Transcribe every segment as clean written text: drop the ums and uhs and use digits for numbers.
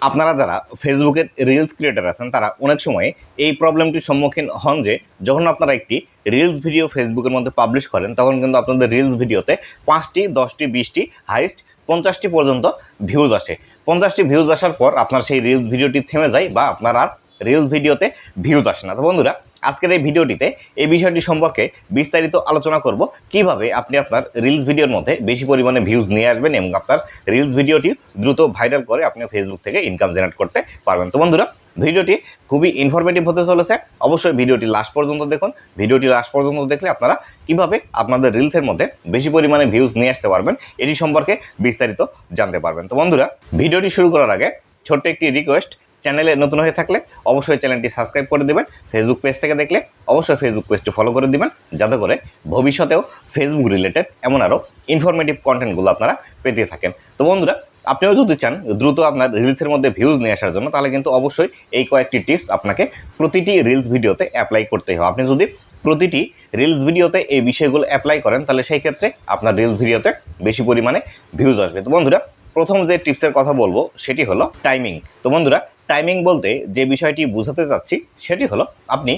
আপনারা যারা ফেসবুকের রিলস ক্রিয়েটার আছেন তারা অনেক সময় এই প্রবলেমটির সম্মুখীন হন যে যখন আপনারা একটি রিলস ভিডিও ফেসবুকের মধ্যে পাবলিশ করেন তখন কিন্তু আপনাদের রিলস ভিডিওতে 5টি 10টি 20টি হাইস্ট 50টি পর্যন্ত ভিউজ আসে। 50টি ভিউজ আসার পর আপনার সেই রিলস ভিডিওটি থেমে যায় বা আপনার আর রিলস ভিডিওতে ভিউজ আসে না। তো বন্ধুরা, আজকের এই ভিডিওটিতে এই বিষয়টি সম্পর্কে বিস্তারিত আলোচনা করব, কিভাবে আপনি আপনার রিলস ভিডিওর মধ্যে বেশি পরিমাণে ভিউজ নিয়ে আসবেন এবং আপনার রিলস ভিডিওটি দ্রুত ভাইরাল করে আপনি ফেসবুক থেকে ইনকাম জেনারেট করতে পারবেন। তো বন্ধুরা, ভিডিওটি খুবই ইনফরমেটিভ হতে চলেছে, অবশ্যই ভিডিওটি লাস্ট পর্যন্ত দেখুন। ভিডিওটি লাস্ট পর্যন্ত দেখলে আপনারা কিভাবে আপনাদের রিলসের মধ্যে বেশি পরিমাণে ভিউজ নিয়ে আসতে পারবেন এটি সম্পর্কে বিস্তারিত জানতে পারবেন। তো বন্ধুরা, ভিডিওটি শুরু করার আগে ছোট্ট একটি রিকোয়েস্ট, চ্যানেলে নতুন হয়ে থাকলে অবশ্যই চ্যানেলটি সাবস্ক্রাইব করে দেবেন। ফেসবুক পেজ থেকে দেখলে অবশ্যই ফেসবুক পেজটি ফলো করে দিবেন, যাতে করে ভবিষ্যতেও ফেসবুক রিলেটেড এমন আরও ইনফরমেটিভ কন্টেন্টগুলো আপনারা পেতে থাকেন। তো বন্ধুরা, আপনিও যদি চান দ্রুত আপনার রিলসের মধ্যে ভিউজ নিয়ে আসার জন্য, তাহলে কিন্তু অবশ্যই এই কয়েকটি টিপস আপনাকে প্রতিটি রিলস ভিডিওতে অ্যাপ্লাই করতেই হবে। আপনি যদি প্রতিটি রিলস ভিডিওতে এই বিষয়গুলো অ্যাপ্লাই করেন তাহলে সেই ক্ষেত্রে আপনার রিলস ভিডিওতে বেশি পরিমাণে ভিউজ আসবে। তো বন্ধুরা, প্রথম যে টিপসের কথা বলবো সেটি হলো টাইমিং। তো বন্ধুরা, টাইমিং বলতে যে বিষয়টি বোঝাতে চাচ্ছি সেটি হলো, আপনি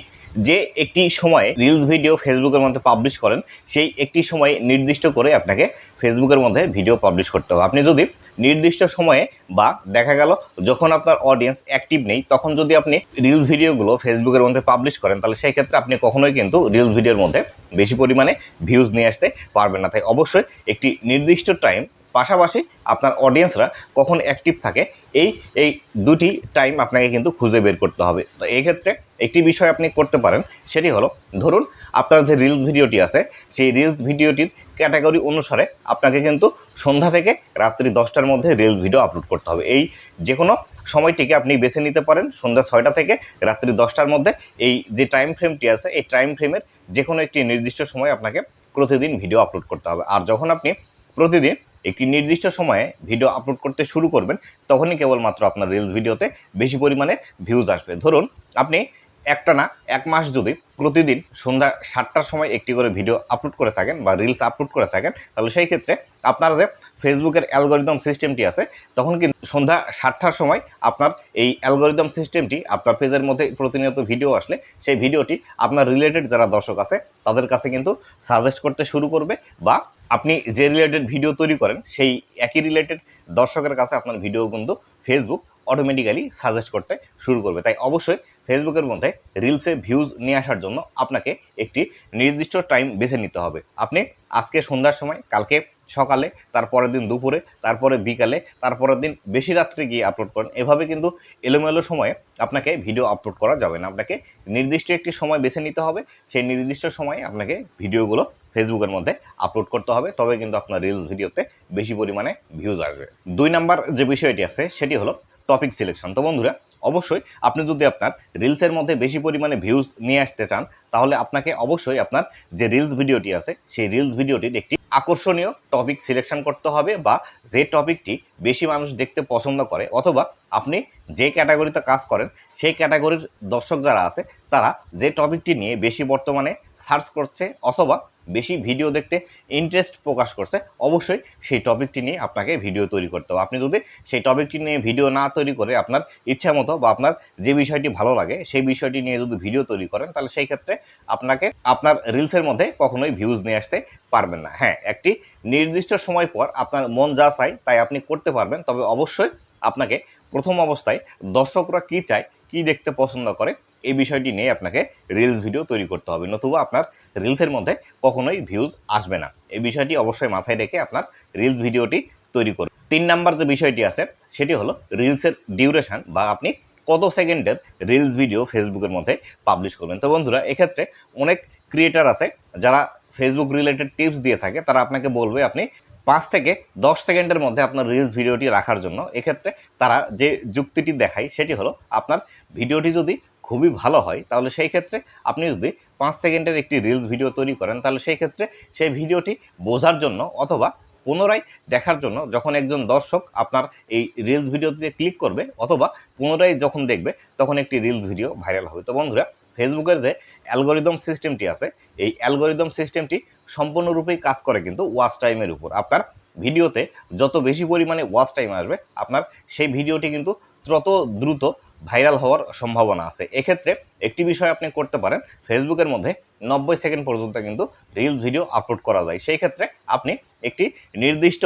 যে একটি সময়ে রিলস ভিডিও ফেসবুকের মধ্যে পাবলিশ করেন সেই একটি সময় নির্দিষ্ট করে আপনাকে ফেসবুকের মধ্যে ভিডিও পাবলিশ করতে হবে। আপনি যদি নির্দিষ্ট সময়ে বা দেখা গেল যখন আপনার অডিয়েন্স অ্যাক্টিভ নেই তখন যদি আপনি রিলস ভিডিওগুলো ফেসবুকের মধ্যে পাবলিশ করেন তাহলে সেই ক্ষেত্রে আপনি কখনোই কিন্তু রিলস ভিডিওর মধ্যে বেশি পরিমাণে ভিউজ নিয়ে আসতে পারবেন না। তাই অবশ্যই একটি নির্দিষ্ট টাইম, পাশাপাশি আপনার অডিয়েন্সরা কখন অ্যাক্টিভ থাকে এই এই দুটি টাইম আপনাকে কিন্তু খুঁজে বের করতে হবে। তো এই ক্ষেত্রে একটি বিষয় আপনি করতে পারেন, সেটি হলো, ধরুন আপনার যে রিলস ভিডিওটি আছে সেই রিলস ভিডিওটির ক্যাটাগরি অনুসারে আপনাকে কিন্তু সন্ধ্যা থেকে রাত্রি 10টার মধ্যে রিলস ভিডিও আপলোড করতে হবে। এই যে কোনো সময়টিকে আপনি বেছে নিতে পারেন, সন্ধ্যা 6টা থেকে রাত্রি 10টার মধ্যে এই যে টাইম ফ্রেমটি আছে এই টাইম ফ্রেমের যে কোনো একটি নির্দিষ্ট সময় আপনাকে প্রতিদিন ভিডিও আপলোড করতে হবে। আর যখন আপনি প্রতিদিন একটি নির্দিষ্ট সময়ে ভিডিও আপলোড করতে শুরু করবেন তখনই কেবলমাত্র আপনার রিলস ভিডিওতে বেশি পরিমাণে ভিউজ আসবে। ধরুন আপনি একটানা 1 মাস যদি প্রতিদিন সন্ধ্যা 7টার সময় একটি করে ভিডিও আপলোড করে থাকেন বা রিলস আপলোড করে থাকেন, তাহলে সেই ক্ষেত্রে আপনার যে ফেসবুকের অ্যালগোরিদম সিস্টেমটি আছে তখন কিন্তু সন্ধ্যা 7টার সময় আপনার এই অ্যালগোরিদম সিস্টেমটি আপনার পেজের মধ্যে প্রতিনিয়ত ভিডিও আসলে সেই ভিডিওটি আপনার রিলেটেড যারা দর্শক আছে তাদের কাছে কিন্তু সাজেস্ট করতে শুরু করবে, বা আপনি যে রিলেটেড ভিডিও তৈরি করেন সেই একই রিলেটেড দর্শকের কাছে আপনার ভিডিও কিন্তু ফেসবুক অটোমেটিক্যালি সাজেস্ট করতে শুরু করবে। তাই অবশ্যই ফেসবুকের মধ্যে রিলসে ভিউজ নিয়ে আসার জন্য আপনাকে একটি নির্দিষ্ট টাইম বেছে নিতে হবে। আপনি আজকে সন্ধ্যার সময়, কালকে সকালে, তারপরের দিন দুপুরে, তারপরে বিকালে, তারপরের দিন বেশি রাত্রে গিয়ে আপলোড করেন, এভাবে কিন্তু এলোমেলো সময়ে আপনাকে ভিডিও আপলোড করা যাবে না। আপনাকে নির্দিষ্ট একটি সময় বেছে নিতে হবে, সেই নির্দিষ্ট সময়ে আপনাকে ভিডিওগুলো ফেসবুকের মধ্যে আপলোড করতে হবে, তবে কিন্তু আপনার রিলস ভিডিওতে বেশি পরিমাণে ভিউজ আসবে। 2 নাম্বার যে বিষয়টি আছে সেটি হলো টপিক সিলেকশন। তো বন্ধুরা, অবশ্যই আপনি যদি আপনার রিলসের মধ্যে বেশি পরিমাণে ভিউজ নিয়ে আসতে চান তাহলে আপনাকে অবশ্যই আপনার যে রিলস ভিডিওটি আছে সেই রিলস ভিডিওটির একটি আকর্ষণীয় টপিক সিলেকশন করতে হবে, বা যে টপিকটি বেশি মানুষ দেখতে পছন্দ করে, অথবা আপনি যে ক্যাটাগরিতে কাজ করেন সেই ক্যাটাগরির দর্শক যারা আছে তারা যে টপিকটি নিয়ে বেশি বর্তমানে সার্চ করছে অথবা বেশি ভিডিও দেখতে ইন্টারেস্ট প্রকাশ করছে, অবশ্যই সেই টপিকটি নিয়ে আপনাকে ভিডিও তৈরি করতে হবে। আপনি যদি সেই টপিকটি নিয়ে ভিডিও না তৈরি করে আপনার ইচ্ছা মতো বা আপনার যে বিষয়টি ভালো লাগে সেই বিষয়টি নিয়ে যদি ভিডিও তৈরি করেন তাহলে সেই ক্ষেত্রে আপনাকে আপনার রিলসের মধ্যে কখনোই ভিউজ নিয়ে আসতে পারবেন না। হ্যাঁ, একটি নির্দিষ্ট সময় পর আপনার মন যা চায় তাই আপনি করতে পারবেন, তবে অবশ্যই আপনাকে প্রথম অবস্থায় দর্শকরা কী চায়, কী দেখতে পছন্দ করে এই বিষয়টি নিয়ে আপনাকে রিলস ভিডিও তৈরি করতে হবে, নতুবা আপনার রিলসের মধ্যে কখনোই ভিউজ আসবে না। এই বিষয়টি অবশ্যই মাথায় রেখে আপনার রিলস ভিডিওটি তৈরি করুন। 3 নাম্বার যে বিষয়টি আছে সেটি হলো রিলসের ডিউরেশন, বা আপনি কত সেকেন্ডের রিলস ভিডিও ফেসবুকের মধ্যে পাবলিশ করবেন। তো বন্ধুরা, এক্ষেত্রে অনেক ক্রিয়েটার আছে যারা ফেসবুক রিলেটেড টিপস দিয়ে থাকে, তারা আপনাকে বলবে আপনি 5 থেকে 10 সেকেন্ডের মধ্যে আপনার রিলস ভিডিওটি রাখার জন্য। এক্ষেত্রে তারা যে যুক্তিটি দেখায় সেটি হলো, আপনার ভিডিওটি যদি খুবই ভালো হয় তাহলে সেই ক্ষেত্রে আপনি যদি 5 সেকেন্ডের একটি রিলস ভিডিও তৈরি করেন তাহলে সেই ক্ষেত্রে সেই ভিডিওটি বোঝার জন্য অথবা পুনরায় দেখার জন্য যখন একজন দর্শক আপনার এই রিলস ভিডিওতে ক্লিক করবে অথবা পুনরায় যখন দেখবে তখন একটি রিলস ভিডিও ভাইরাল হবে। তো বন্ধুরা, ফেসবুকের যে অ্যালগোরিদম সিস্টেমটি আছে এই অ্যালগোরিদম সিস্টেমটি সম্পূর্ণরূপেই কাজ করে কিন্তু ওয়াচ টাইমের উপর। আপনার ভিডিওতে যত বেশি পরিমাণে ওয়াচ টাইম আসবে আপনার সেই ভিডিওটি কিন্তু তত দ্রুত ভাইরাল হওয়ার সম্ভাবনা আছে। এক্ষেত্রে একটি বিষয় আপনি করতে পারেন, ফেসবুকের মধ্যে 90 সেকেন্ড পর্যন্ত কিন্তু রিলস ভিডিও আপলোড করা যায়। সেই ক্ষেত্রে আপনি একটি নির্দিষ্ট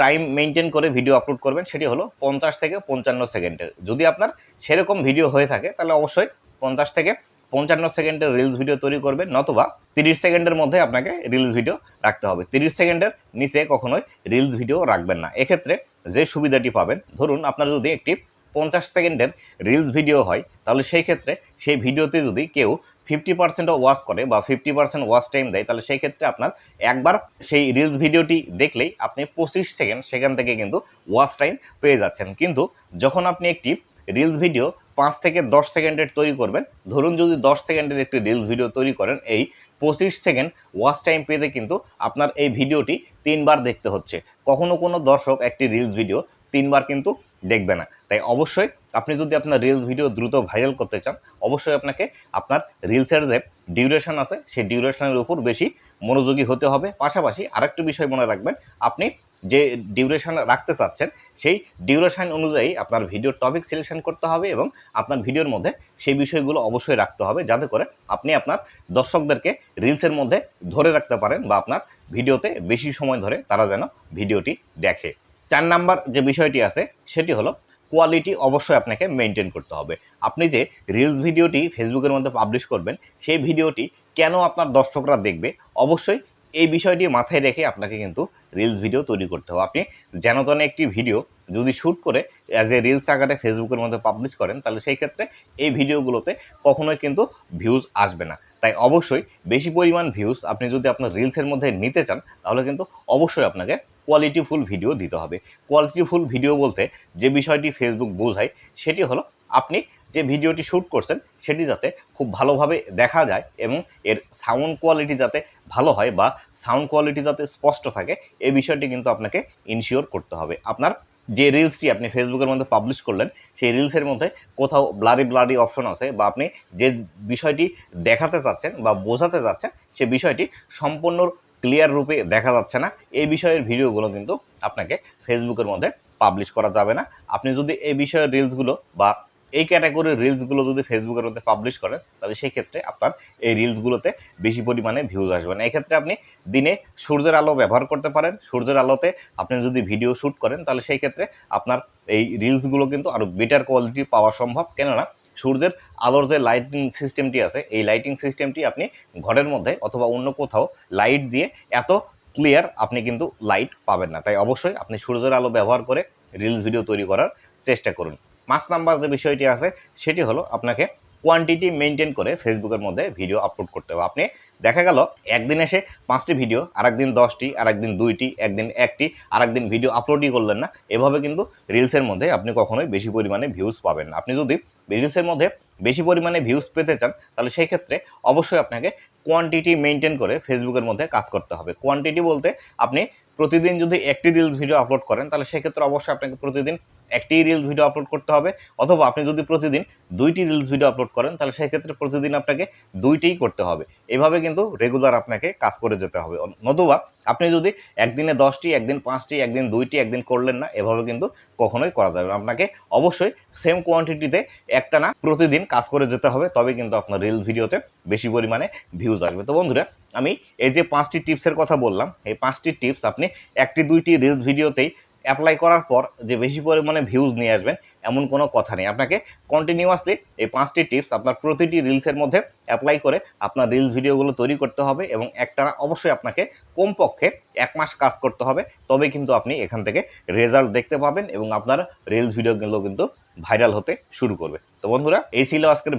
টাইম মেনটেন করে ভিডিও আপলোড করবেন, সেটি হলো 50 থেকে 55 সেকেন্ডের। যদি আপনার সেরকম ভিডিও হয়ে থাকে তাহলে অবশ্যই 50 থেকে 55 সেকেন্ডের রিলস ভিডিও তৈরি করবেন, নতুবা 30 সেকেন্ডের মধ্যে আপনাকে রিলস ভিডিও রাখতে হবে। 30 সেকেন্ডের নিচে কখনোই রিলস ভিডিও রাখবেন না। এক্ষেত্রে যে সুবিধাটি পাবেন, ধরুন আপনার যদি একটি 50 সেকেন্ডের রিলস ভিডিও হয়, তাহলে সেই ক্ষেত্রে সেই ভিডিওতে যদি কেউ 50% ওয়াচ করে বা 50% ওয়াচ টাইম দেয়, তাহলে সেই ক্ষেত্রে আপনার একবার সেই রিলস ভিডিওটি দেখলেই আপনি 25 সেকেন্ড সেখান থেকে কিন্তু ওয়াচ টাইম পেয়ে যাচ্ছেন। কিন্তু যখন আপনি একটি রিলস ভিডিও 5 থেকে 10 সেকেন্ডের তৈরি করবেন, ধরুন যদি 10 সেকেন্ডের একটি রিলস ভিডিও তৈরি করেন, এই 25 সেকেন্ড ওয়াচ টাইম পেতে কিন্তু আপনার এই ভিডিওটি 3 বার দেখতে হচ্ছে। কখনো কোনো দর্শক একটি রিলস ভিডিও 3 বার কিন্তু দেখবে না। তাই অবশ্যই আপনি যদি আপনার রিলস ভিডিও দ্রুত ভাইরাল করতে চান, অবশ্যই আপনাকে আপনার রিলসের যে ডিউরেশন আছে সেই ডিউরেশনের উপর বেশি মনোযোগী হতে হবে। পাশাপাশি আরেকটি বিষয় মনে রাখবেন, আপনি যে ডিউরেশন রাখতে চাচ্ছেন সেই ডিউরেশন অনুযায়ী আপনার ভিডিওর টপিক সিলেকশন করতে হবে এবং আপনার ভিডিওর মধ্যে সেই বিষয়গুলো অবশ্যই রাখতে হবে, যাতে করে আপনি আপনার দর্শকদেরকে রিলসের মধ্যে ধরে রাখতে পারেন বা আপনার ভিডিওতে বেশি সময় ধরে তারা যেন ভিডিওটি দেখে। 4 নাম্বার যে বিষয়টি আছে সেটি হলো কোয়ালিটি অবশ্যই আপনাকে মেনটেন করতে হবে। আপনি যে রিলস ভিডিওটি ফেসবুকের মধ্যে পাবলিশ করবেন, সেই ভিডিওটি কেন আপনার দর্শকরা দেখবে, অবশ্যই এই বিষয়টি মাথায় রেখে আপনাকে কিন্তু রিলস ভিডিও তৈরি করতে হবে। আপনি যেন তেন একটি ভিডিও যদি শ্যুট করে অ্যাজ এ রিলস আকারে ফেসবুকের মধ্যে পাবলিশ করেন, তাহলে সেই ক্ষেত্রে এই ভিডিওগুলোতে কখনোই কিন্তু ভিউজ আসবে না। তাই অবশ্যই বেশি পরিমাণ ভিউজ আপনি যদি আপনার রিলসের মধ্যে নিতে চান, তাহলে কিন্তু অবশ্যই আপনাকে কোয়ালিটিফুল ভিডিও দিতে হবে। কোয়ালিটিফুল ভিডিও বলতে যে বিষয়টি ফেসবুক বোঝায় সেটি হলো, আপনি যে ভিডিওটি শ্যুট করছেন সেটি যাতে খুব ভালোভাবে দেখা যায় এবং এর সাউন্ড কোয়ালিটি যাতে ভালো হয় বা সাউন্ড কোয়ালিটি যাতে স্পষ্ট থাকে, এই বিষয়টি কিন্তু আপনাকে ইনশিওর করতে হবে। আপনার যে রিলসটি আপনি ফেসবুকের মধ্যে পাবলিশ করলেন, সেই রিলসের মধ্যে কোথাও ব্লারি অপশন আছে বা আপনি যে বিষয়টি দেখাতে চাচ্ছেন বা বোঝাতে চাচ্ছেন সে বিষয়টি সম্পূর্ণ ক্লিয়ার রূপে দেখা যাচ্ছে না, এই বিষয়ের ভিডিওগুলো কিন্তু আপনাকে ফেসবুকের মধ্যে পাবলিশ করা যাবে না। আপনি যদি এই বিষয়ের রিলসগুলো বা এই ক্যাটাগরির রিলসগুলো যদি ফেসবুকের মধ্যে পাবলিশ করেন, তাহলে সেই ক্ষেত্রে আপনার এই রিলসগুলোতে বেশি পরিমাণে ভিউজ আসবে না। এক্ষেত্রে আপনি দিনে সূর্যের আলো ব্যবহার করতে পারেন। সূর্যের আলোতে আপনি যদি ভিডিও শ্যুট করেন, তাহলে সেই ক্ষেত্রে আপনার এই রিলসগুলো কিন্তু আরও বেটার কোয়ালিটি পাওয়া সম্ভব। কেননা সূর্যের আলোর যে লাইটিং সিস্টেমটি আছে, এই লাইটিং সিস্টেমটি আপনি ঘরের মধ্যে অথবা অন্য কোথাও লাইট দিয়ে এত ক্লিয়ার আপনি কিন্তু লাইট পাবেন না। তাই অবশ্যই আপনি সূর্যের আলো ব্যবহার করে রিলস ভিডিও তৈরি করার চেষ্টা করুন। 5 নাম্বার যে বিষয়টি আছে সেটি হলো, আপনাকে কোয়ান্টিটি মেনটেন করে ফেসবুকের মধ্যে ভিডিও আপলোড করতে হবে। আপনি দেখা গেল একদিন এসে 5টি ভিডিও, আরেকদিন 10টি, আরেকদিন 2টি, একদিন 1টি, আরেকদিন ভিডিও আপলোডই করলেন না। এভাবে কিন্তু রিলসের মধ্যে আপনি কখনোই বেশি পরিমাণে ভিউজ পাবেন না। আপনি যদি রিলসের মধ্যে বেশি পরিমাণে ভিউজ পেতে চান, তাহলে সেই ক্ষেত্রে অবশ্যই আপনাকে কোয়ান্টিটি মেনটেন করে ফেসবুকের মধ্যে কাজ করতে হবে। কোয়ান্টিটি বলতে আপনি প্রতিদিন যদি একটি রিলস ভিডিও আপলোড করেন, তাহলে সেক্ষেত্রে অবশ্যই আপনাকে প্রতিদিন একটি রিলস ভিডিও আপলোড করতে হবে। অথবা আপনি যদি প্রতিদিন 2টি রিলস ভিডিও আপলোড করেন, তাহলে সেক্ষেত্রে প্রতিদিন আপনাকে 2টিই করতে হবে। এভাবে কিন্তু রেগুলার আপনাকে কাজ করে যেতে হবে। নতুবা আপনি যদি একদিনে 10টি, একদিন 5টি, একদিন 2টি, একদিন করলেন না, এভাবে কিন্তু কখনোই করা যাবে না। আপনাকে অবশ্যই সেম কোয়ান্টিটিতে একটানা প্রতিদিন কাজ করে যেতে হবে, তবে কিন্তু আপনার রিলস ভিডিওতে বেশি পরিমাণে ভিউজ আসবে। তো বন্ধুরা, আমি এই যে 5টি টিপসের কথা বললাম, এই 5টি টিপস আপনি 1টি 2টি রিলস ভিডিওতেই অ্যাপ্লাই করার পর যে বেশি পরিমাণে ভিউজ নিয়ে আসবেন এমন কোনো কথা নেই। আপনাকে কন্টিনিউয়াসলি এই 5টি টিপস আপনার প্রতিটি রিলসের মধ্যে অ্যাপ্লাই করে আপনার রিলস ভিডিওগুলো তৈরি করতে হবে এবং একটানা অবশ্যই আপনাকে কমপক্ষে 1 মাস কাজ করতে হবে, তবে কিন্তু আপনি এখান থেকে রেজাল্ট দেখতে পাবেন এবং আপনার রিলস ভিডিওগুলো কিন্তু ভাইরাল হতে শুরু করবে। তো বন্ধুরা, এই ছিল আজকের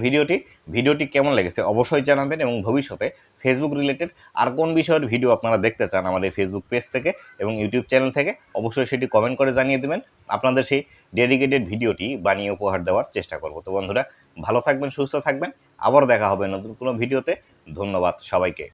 ভিডিওটি কেমন লেগেছে অবশ্যই জানাবেন এবং ভবিষ্যতে ফেসবুক রিলেটেড আর কোন বিষয়ের ভিডিও আপনারা দেখতে চান আমার এই ফেসবুক পেজ থেকে এবং ইউটিউব চ্যানেল থেকে অবশ্যই সেটি কমেন্ট করে জানিয়ে দেবেন। আপনাদের সেই ডেডিকেটেড ভিডিওটি বানিয়ে উপহার দেওয়ার চেষ্টা করব। তো বন্ধুরা, ভালো থাকবেন, সুস্থ থাকবেন, আবার দেখা হবে নতুন কোনো ভিডিওতে। ধন্যবাদ সবাইকে।